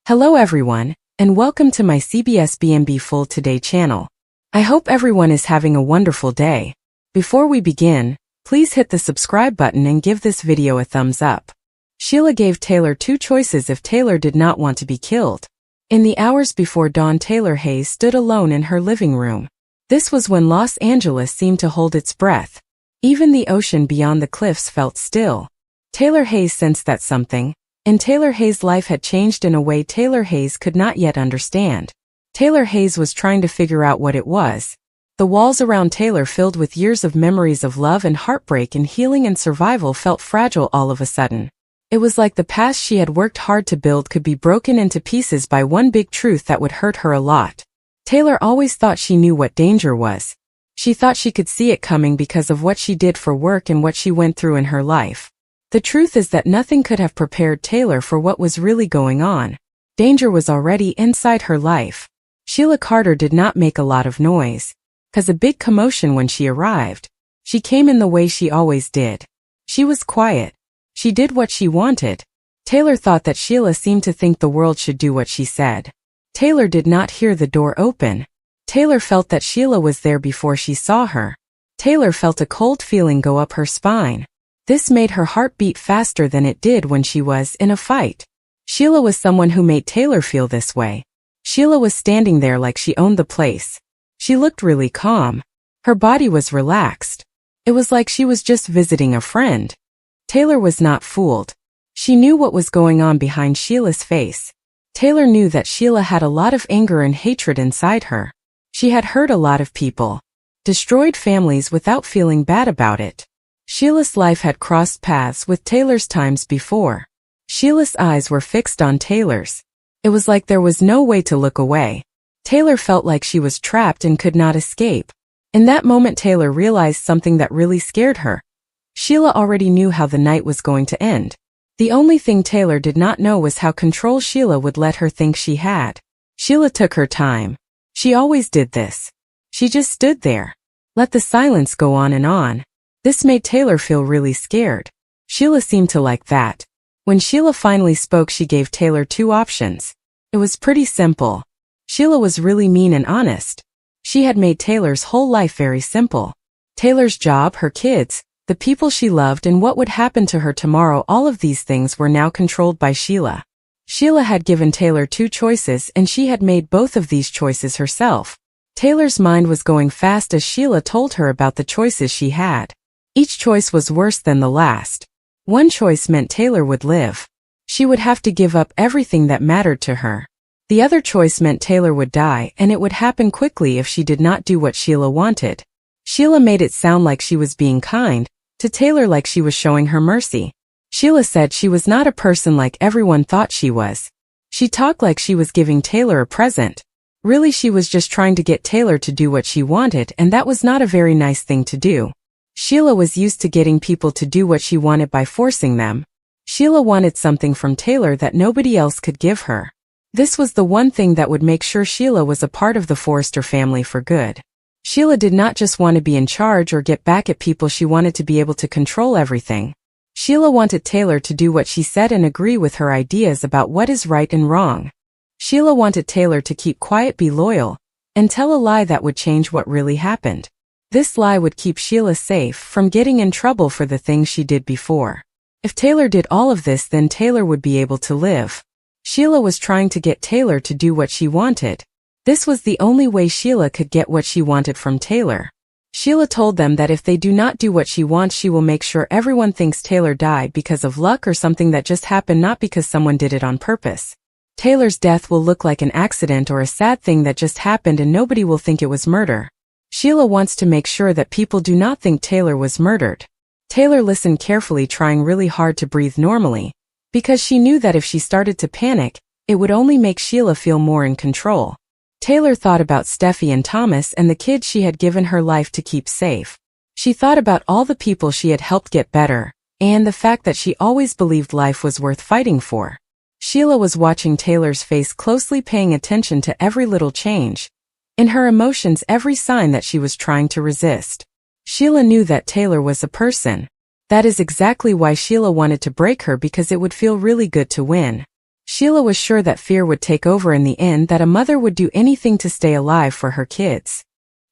Hello everyone, and welcome to my CBS BNB Full Today channel. I hope everyone is having a wonderful day. Before we begin, please hit the subscribe button and give this video a thumbs up. Sheila gave Taylor two choices if Taylor did not want to be killed. In the hours before dawn, Taylor Hayes stood alone in her living room. This was when Los Angeles seemed to hold its breath. Even the ocean beyond the cliffs felt still. Taylor Hayes sensed that something in Taylor Hayes' life had changed in a way Taylor Hayes could not yet understand. Taylor Hayes was trying to figure out what it was. The walls around Taylor, filled with years of memories of love and heartbreak and healing and survival, felt fragile all of a sudden. It was like the past she had worked hard to build could be broken into pieces by one big truth that would hurt her a lot. Taylor always thought she knew what danger was. She thought she could see it coming because of what she did for work and what she went through in her life. The truth is that nothing could have prepared Taylor for what was really going on. Danger was already inside her life. Sheila Carter did not make a lot of noise, cause a big commotion when she arrived. She came in the way she always did. She was quiet. She did what she wanted. Taylor thought that Sheila seemed to think the world should do what she said. Taylor did not hear the door open. Taylor felt that Sheila was there before she saw her. Taylor felt a cold feeling go up her spine. This made her heart beat faster than it did when she was in a fight. Sheila was someone who made Taylor feel this way. Sheila was standing there like she owned the place. She looked really calm. Her body was relaxed. It was like she was just visiting a friend. Taylor was not fooled. She knew what was going on behind Sheila's face. Taylor knew that Sheila had a lot of anger and hatred inside her. She had hurt a lot of people, destroyed families without feeling bad about it. Sheila's life had crossed paths with Taylor's times before. Sheila's eyes were fixed on Taylor's. It was like there was no way to look away. Taylor felt like she was trapped and could not escape. In that moment, Taylor realized something that really scared her. Sheila already knew how the night was going to end. The only thing Taylor did not know was how control Sheila would let her think she had. Sheila took her time. She always did this. She just stood there. Let the silence go on and on. This made Taylor feel really scared. Sheila seemed to like that. When Sheila finally spoke, she gave Taylor two options. It was pretty simple. Sheila was really mean and honest. She had made Taylor's whole life very simple. Taylor's job, her kids, the people she loved, and what would happen to her tomorrow, all of these things were now controlled by Sheila. Sheila had given Taylor two choices, and she had made both of these choices herself. Taylor's mind was going fast as Sheila told her about the choices she had. Each choice was worse than the last. One choice meant Taylor would live. She would have to give up everything that mattered to her. The other choice meant Taylor would die, and it would happen quickly if she did not do what Sheila wanted. Sheila made it sound like she was being kind, to Taylor like she was showing her mercy. Sheila said she was not a person like everyone thought she was. She talked like she was giving Taylor a present. Really, she was just trying to get Taylor to do what she wanted, and that was not a very nice thing to do. Sheila was used to getting people to do what she wanted by forcing them. Sheila wanted something from Taylor that nobody else could give her. This was the one thing that would make sure Sheila was a part of the Forrester family for good. Sheila did not just want to be in charge or get back at people, she wanted to be able to control everything. Sheila wanted Taylor to do what she said and agree with her ideas about what is right and wrong. Sheila wanted Taylor to keep quiet, be loyal, and tell a lie that would change what really happened. This lie would keep Sheila safe from getting in trouble for the things she did before. If Taylor did all of this, then Taylor would be able to live. Sheila was trying to get Taylor to do what she wanted. This was the only way Sheila could get what she wanted from Taylor. Sheila told them that if they do not do what she wants, she will make sure everyone thinks Taylor died because of luck or something that just happened, not because someone did it on purpose. Taylor's death will look like an accident or a sad thing that just happened, and nobody will think it was murder. Sheila wants to make sure that people do not think Taylor was murdered. Taylor listened carefully, trying really hard to breathe normally, because she knew that if she started to panic, it would only make Sheila feel more in control. Taylor thought about Steffi and Thomas and the kids she had given her life to keep safe. She thought about all the people she had helped get better, and the fact that she always believed life was worth fighting for. Sheila was watching Taylor's face closely, paying attention to every little change in her emotions, every sign that she was trying to resist. Sheila knew that Taylor was a person. That is exactly why Sheila wanted to break her, because it would feel really good to win. Sheila was sure that fear would take over in the end, that a mother would do anything to stay alive for her kids.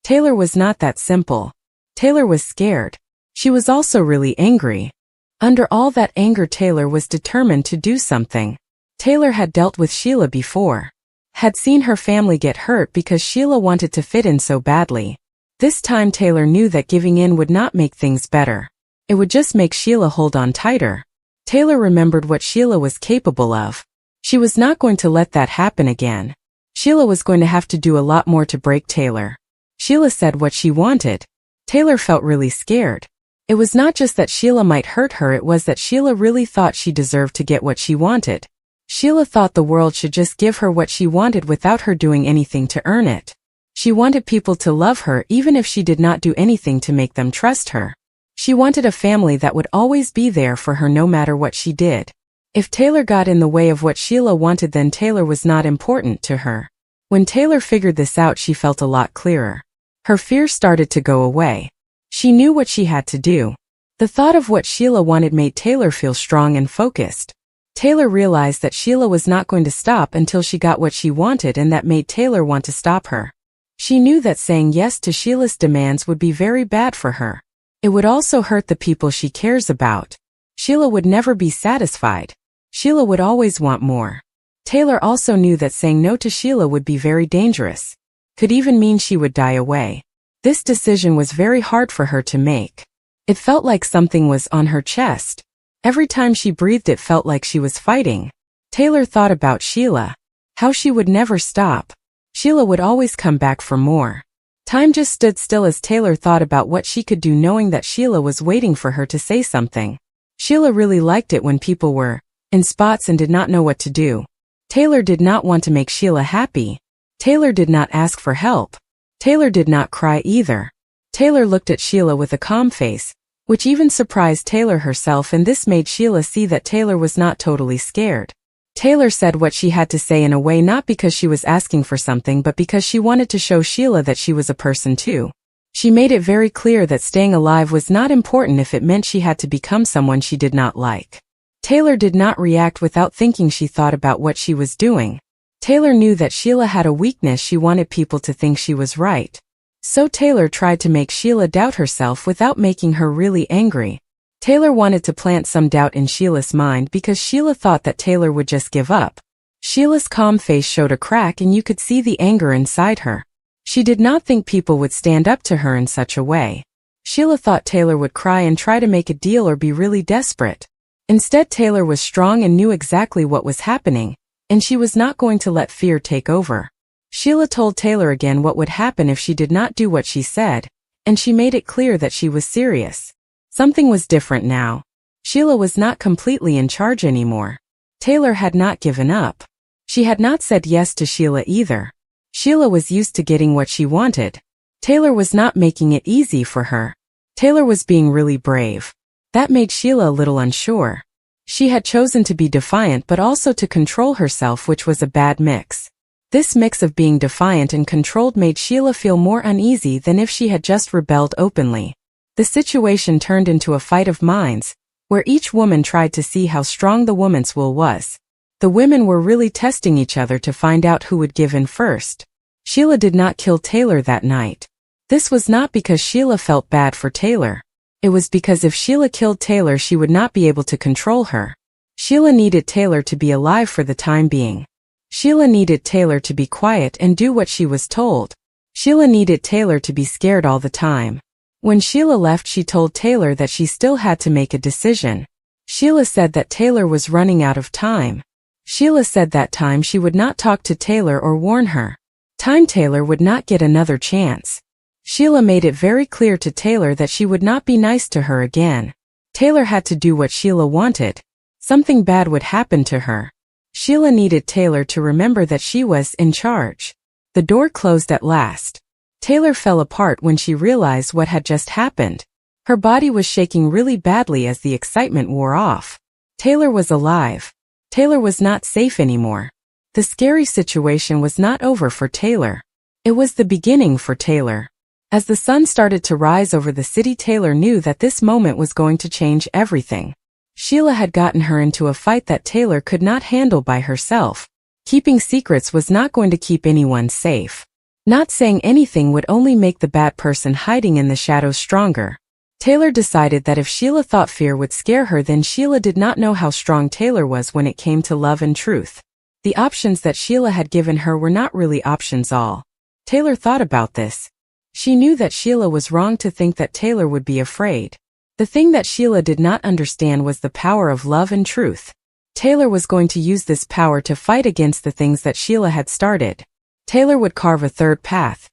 Taylor was not that simple. Taylor was scared. She was also really angry. Under all that anger, Taylor was determined to do something. Taylor had dealt with Sheila before. Had seen her family get hurt because Sheila wanted to fit in so badly. This time Taylor knew that giving in would not make things better. It would just make Sheila hold on tighter. Taylor remembered what Sheila was capable of. She was not going to let that happen again. Sheila was going to have to do a lot more to break Taylor. Sheila said what she wanted. Taylor felt really scared. It was not just that Sheila might hurt her, it was that Sheila really thought she deserved to get what she wanted. Sheila thought the world should just give her what she wanted without her doing anything to earn it. She wanted people to love her even if she did not do anything to make them trust her. She wanted a family that would always be there for her no matter what she did. If Taylor got in the way of what Sheila wanted, then Taylor was not important to her. When Taylor figured this out, she felt a lot clearer. Her fear started to go away. She knew what she had to do. The thought of what Sheila wanted made Taylor feel strong and focused. Taylor realized that Sheila was not going to stop until she got what she wanted, and that made Taylor want to stop her. She knew that saying yes to Sheila's demands would be very bad for her. It would also hurt the people she cares about. Sheila would never be satisfied. Sheila would always want more. Taylor also knew that saying no to Sheila would be very dangerous. Could even mean she would die away. This decision was very hard for her to make. It felt like something was on her chest. Every time she breathed, it felt like she was fighting. Taylor thought about Sheila. How she would never stop. Sheila would always come back for more. Time just stood still as Taylor thought about what she could do, knowing that Sheila was waiting for her to say something. Sheila really liked it when people were in spots and did not know what to do. Taylor did not want to make Sheila happy. Taylor did not ask for help. Taylor did not cry either. Taylor looked at Sheila with a calm face, which even surprised Taylor herself, and this made Sheila see that Taylor was not totally scared. Taylor said what she had to say in a way not because she was asking for something, but because she wanted to show Sheila that she was a person too. She made it very clear that staying alive was not important if it meant she had to become someone she did not like. Taylor did not react without thinking. She thought about what she was doing. Taylor knew that Sheila had a weakness. She wanted people to think she was right. So Taylor tried to make Sheila doubt herself without making her really angry. Taylor wanted to plant some doubt in Sheila's mind because Sheila thought that Taylor would just give up. Sheila's calm face showed a crack, and you could see the anger inside her. She did not think people would stand up to her in such a way. Sheila thought Taylor would cry and try to make a deal or be really desperate. Instead, Taylor was strong and knew exactly what was happening, and she was not going to let fear take over. Sheila told Taylor again what would happen if she did not do what she said, and she made it clear that she was serious. Something was different now. Sheila was not completely in charge anymore. Taylor had not given up. She had not said yes to Sheila either. Sheila was used to getting what she wanted. Taylor was not making it easy for her. Taylor was being really brave. That made Sheila a little unsure. She had chosen to be defiant but also to control herself, which was a bad mix. This mix of being defiant and controlled made Sheila feel more uneasy than if she had just rebelled openly. The situation turned into a fight of minds, where each woman tried to see how strong the woman's will was. The women were really testing each other to find out who would give in first. Sheila did not kill Taylor that night. This was not because Sheila felt bad for Taylor. It was because if Sheila killed Taylor, she would not be able to control her. Sheila needed Taylor to be alive for the time being. Sheila needed Taylor to be quiet and do what she was told. Sheila needed Taylor to be scared all the time. When Sheila left, she told Taylor that she still had to make a decision. Sheila said that Taylor was running out of time. Sheila said that time she would not talk to Taylor or warn her. Time Taylor would not get another chance. Sheila made it very clear to Taylor that she would not be nice to her again. Taylor had to do what Sheila wanted. Something bad would happen to her. Sheila needed Taylor to remember that she was in charge. The door closed at last. Taylor fell apart when she realized what had just happened. Her body was shaking really badly as the excitement wore off. Taylor was alive. Taylor was not safe anymore. The scary situation was not over for Taylor. It was the beginning for Taylor. As the sun started to rise over the city, Taylor knew that this moment was going to change everything. Sheila had gotten her into a fight that Taylor could not handle by herself. Keeping secrets was not going to keep anyone safe. Not saying anything would only make the bad person hiding in the shadows stronger. Taylor decided that if Sheila thought fear would scare her, then Sheila did not know how strong Taylor was when it came to love and truth. The options that Sheila had given her were not really options all. Taylor thought about this. She knew that Sheila was wrong to think that Taylor would be afraid. The thing that Sheila did not understand was the power of love and truth. Taylor was going to use this power to fight against the things that Sheila had started. Taylor would carve a third path,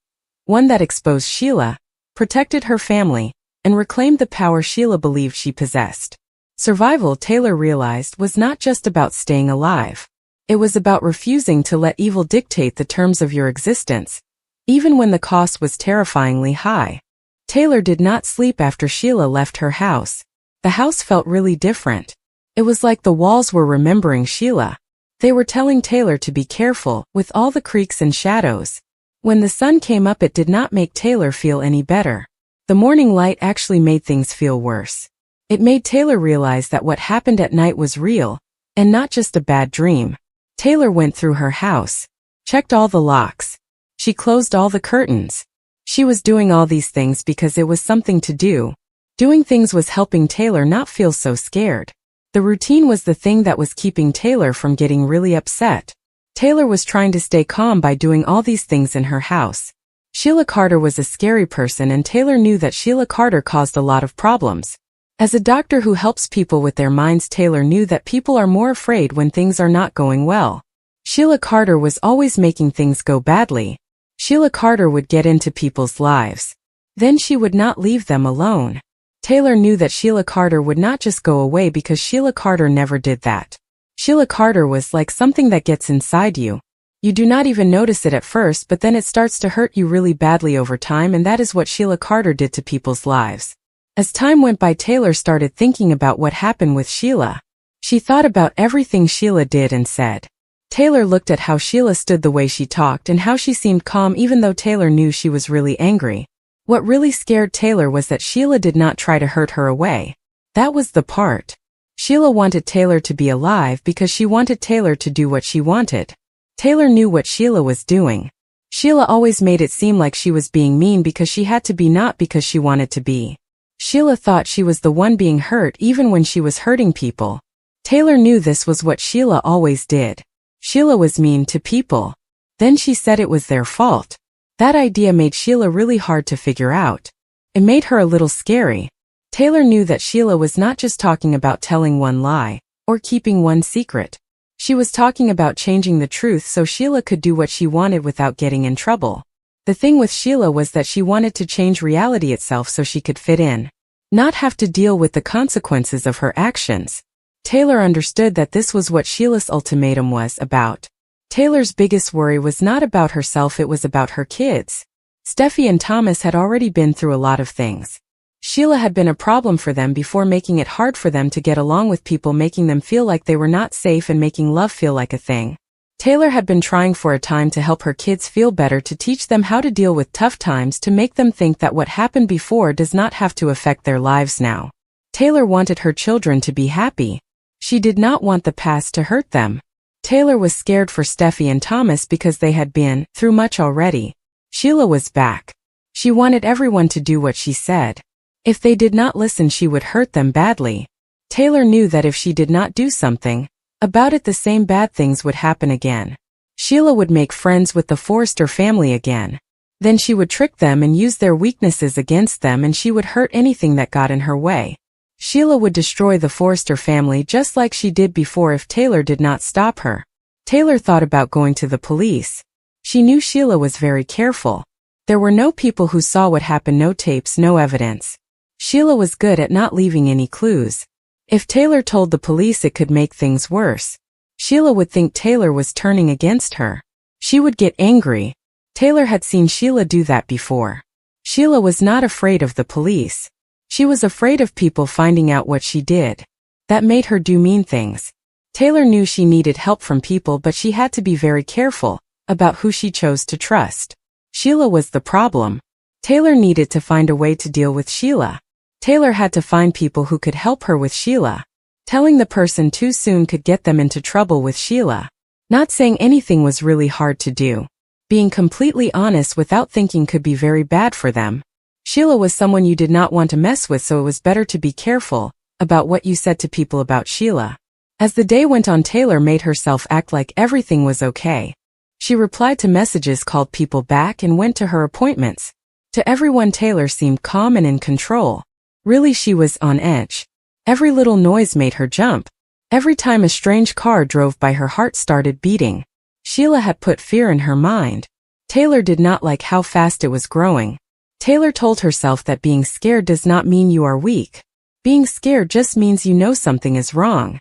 one that exposed Sheila, protected her family, and reclaimed the power Sheila believed she possessed. Survival, Taylor realized, was not just about staying alive. It was about refusing to let evil dictate the terms of your existence, even when the cost was terrifyingly high. Taylor did not sleep after Sheila left her house. The house felt really different. It was like the walls were remembering Sheila. They were telling Taylor to be careful with all the creaks and shadows. When the sun came up, it did not make Taylor feel any better. The morning light actually made things feel worse. It made Taylor realize that what happened at night was real, and not just a bad dream. Taylor went through her house, checked all the locks. She closed all the curtains. She was doing all these things because it was something to do. Doing things was helping Taylor not feel so scared. The routine was the thing that was keeping Taylor from getting really upset. Taylor was trying to stay calm by doing all these things in her house. Sheila Carter was a scary person, and Taylor knew that Sheila Carter caused a lot of problems. As a doctor who helps people with their minds, Taylor knew that people are more afraid when things are not going well. Sheila Carter was always making things go badly. Sheila Carter would get into people's lives. Then she would not leave them alone. Taylor knew that Sheila Carter would not just go away because Sheila Carter never did that. Sheila Carter was like something that gets inside you. You do not even notice it at first, but then it starts to hurt you really badly over time, and that is what Sheila Carter did to people's lives. As time went by, Taylor started thinking about what happened with Sheila. She thought about everything Sheila did and said. Taylor looked at how Sheila stood, the way she talked, and how she seemed calm even though Taylor knew she was really angry. What really scared Taylor was that Sheila did not try to hurt her away. That was the part. Sheila wanted Taylor to be alive because she wanted Taylor to do what she wanted. Taylor knew what Sheila was doing. Sheila always made it seem like she was being mean because she had to be, not because she wanted to be. Sheila thought she was the one being hurt even when she was hurting people. Taylor knew this was what Sheila always did. Sheila was mean to people. Then she said it was their fault. That idea made Sheila really hard to figure out. It made her a little scary. Taylor knew that Sheila was not just talking about telling one lie, or keeping one secret. She was talking about changing the truth so Sheila could do what she wanted without getting in trouble. The thing with Sheila was that she wanted to change reality itself so she could fit in, not have to deal with the consequences of her actions. Taylor understood that this was what Sheila's ultimatum was about. Taylor's biggest worry was not about herself, it was about her kids. Steffi and Thomas had already been through a lot of things. Sheila had been a problem for them before, making it hard for them to get along with people, making them feel like they were not safe, and making love feel like a thing. Taylor had been trying for a time to help her kids feel better, to teach them how to deal with tough times, to make them think that what happened before does not have to affect their lives now. Taylor wanted her children to be happy. She did not want the past to hurt them. Taylor was scared for Steffi and Thomas because they had been through much already. Sheila was back. She wanted everyone to do what she said. If they did not listen, she would hurt them badly. Taylor knew that if she did not do something about it, the same bad things would happen again. Sheila would make friends with the Forrester family again. Then she would trick them and use their weaknesses against them, and she would hurt anything that got in her way. Sheila would destroy the Forrester family just like she did before if Taylor did not stop her. Taylor thought about going to the police. She knew Sheila was very careful. There were no people who saw what happened, no tapes, no evidence. Sheila was good at not leaving any clues. If Taylor told the police, it could make things worse. Sheila would think Taylor was turning against her. She would get angry. Taylor had seen Sheila do that before. Sheila was not afraid of the police. She was afraid of people finding out what she did. That made her do mean things. Taylor knew she needed help from people, but she had to be very careful about who she chose to trust. Sheila was the problem. Taylor needed to find a way to deal with Sheila. Taylor had to find people who could help her with Sheila. Telling the person too soon could get them into trouble with Sheila. Not saying anything was really hard to do. Being completely honest without thinking could be very bad for them. Sheila was someone you did not want to mess with, so it was better to be careful about what you said to people about Sheila. As the day went on, Taylor made herself act like everything was okay. She replied to messages, called people back, and went to her appointments. To everyone, Taylor seemed calm and in control. Really, she was on edge. Every little noise made her jump. Every time a strange car drove by, her heart started beating. Sheila had put fear in her mind. Taylor did not like how fast it was growing. Taylor told herself that being scared does not mean you are weak. Being scared just means you know something is wrong.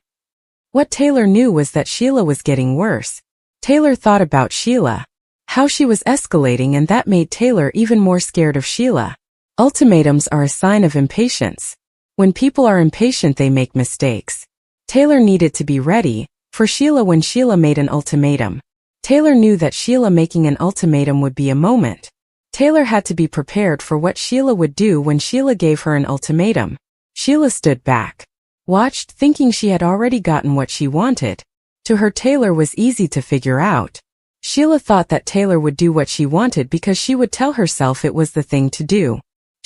What Taylor knew was that Sheila was getting worse. Taylor thought about Sheila, how she was escalating, and that made Taylor even more scared of Sheila. Ultimatums are a sign of impatience. When people are impatient, they make mistakes. Taylor needed to be ready for Sheila when Sheila made an ultimatum. Taylor knew that Sheila making an ultimatum would be a moment. Taylor had to be prepared for what Sheila would do when Sheila gave her an ultimatum. Sheila stood back, watched, thinking she had already gotten what she wanted. To her, Taylor was easy to figure out. Sheila thought that Taylor would do what she wanted because she would tell herself it was the thing to do.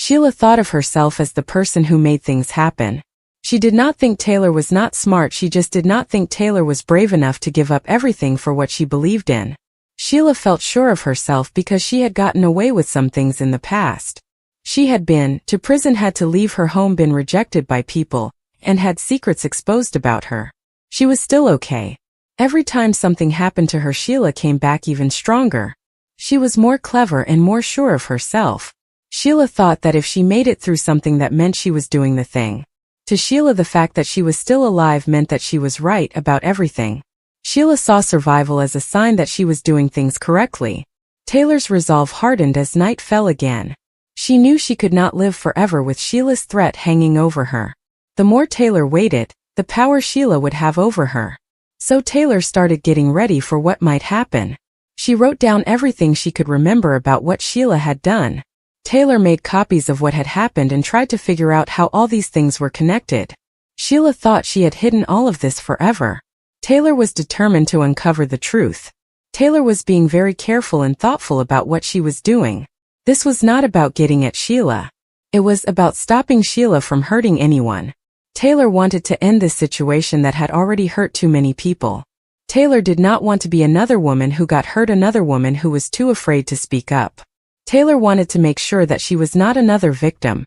Sheila thought of herself as the person who made things happen. She did not think Taylor was not smart, she just did not think Taylor was brave enough to give up everything for what she believed in. Sheila felt sure of herself because she had gotten away with some things in the past. She had been to prison, had to leave her home, been rejected by people, and had secrets exposed about her. She was still okay. Every time something happened to her, Sheila came back even stronger. She was more clever and more sure of herself. Sheila thought that if she made it through something, that meant she was doing the thing. To Sheila, the fact that she was still alive meant that she was right about everything. Sheila saw survival as a sign that she was doing things correctly. Taylor's resolve hardened as night fell again. She knew she could not live forever with Sheila's threat hanging over her. The more Taylor waited, the power Sheila would have over her. So Taylor started getting ready for what might happen. She wrote down everything she could remember about what Sheila had done. Taylor made copies of what had happened and tried to figure out how all these things were connected. Sheila thought she had hidden all of this forever. Taylor was determined to uncover the truth. Taylor was being very careful and thoughtful about what she was doing. This was not about getting at Sheila. It was about stopping Sheila from hurting anyone. Taylor wanted to end this situation that had already hurt too many people. Taylor did not want to be another woman who got hurt, another woman who was too afraid to speak up. Taylor wanted to make sure that she was not another victim,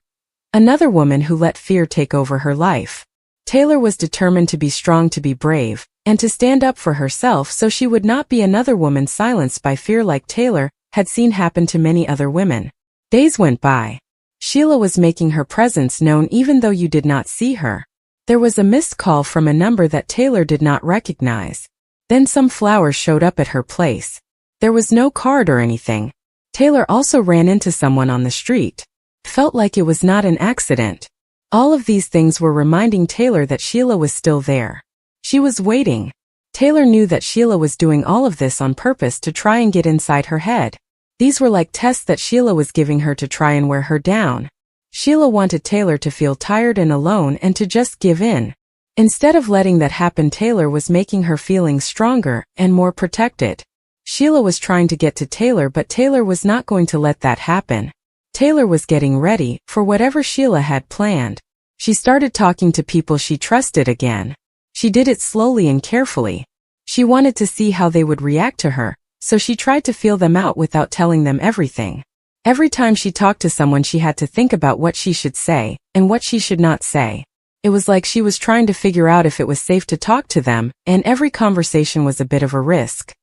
another woman who let fear take over her life. Taylor was determined to be strong, to be brave, and to stand up for herself so she would not be another woman silenced by fear like Taylor had seen happen to many other women. Days went by. Sheila was making her presence known even though you did not see her. There was a missed call from a number that Taylor did not recognize. Then some flowers showed up at her place. There was no card or anything. Taylor also ran into someone on the street. Felt like it was not an accident. All of these things were reminding Taylor that Sheila was still there. She was waiting. Taylor knew that Sheila was doing all of this on purpose to try and get inside her head. These were like tests that Sheila was giving her to try and wear her down. Sheila wanted Taylor to feel tired and alone and to just give in. Instead of letting that happen, Taylor was making her feelings stronger and more protected. Sheila was trying to get to Taylor, but Taylor was not going to let that happen. Taylor was getting ready for whatever Sheila had planned. She started talking to people she trusted again. She did it slowly and carefully. She wanted to see how they would react to her, so she tried to feel them out without telling them everything. Every time she talked to someone, she had to think about what she should say and what she should not say. It was like she was trying to figure out if it was safe to talk to them, and every conversation was a bit of a risk.